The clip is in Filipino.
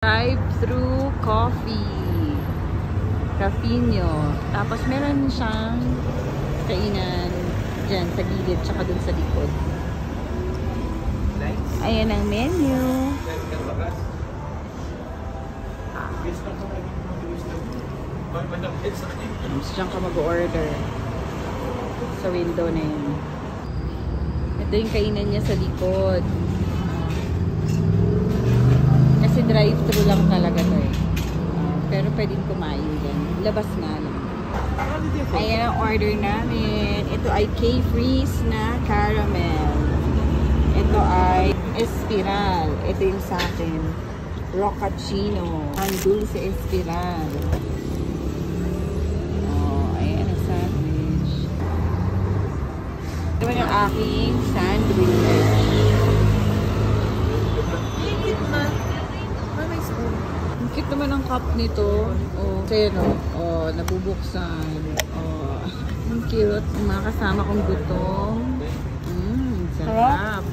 Drive-thru coffee. Cafeño. Tapos meron siyang kainan dyan sa gilid tsaka dun sa likod. Ayan ang menu. Gusto dyan ka mag-order sa window na yun. Ito yung kainan niya sa likod. Kasi drive-thru lang talaga to eh. Pero pwedeng kumain din. Labas nga lang. Ayan ang order namin. Ito ay K-Freeze na caramel. Ito ay Espiral. Ito yung sa akin. Rocacino. Ang dulce Espiral. Oh, ayan ang sandwich. Ito yung aking sandwich. Ang cute naman ang cup nito. Oh, kaya no. Oh, nabubuksan. Oh, ang cute. Ang mga kasama kong gutom. Sarap.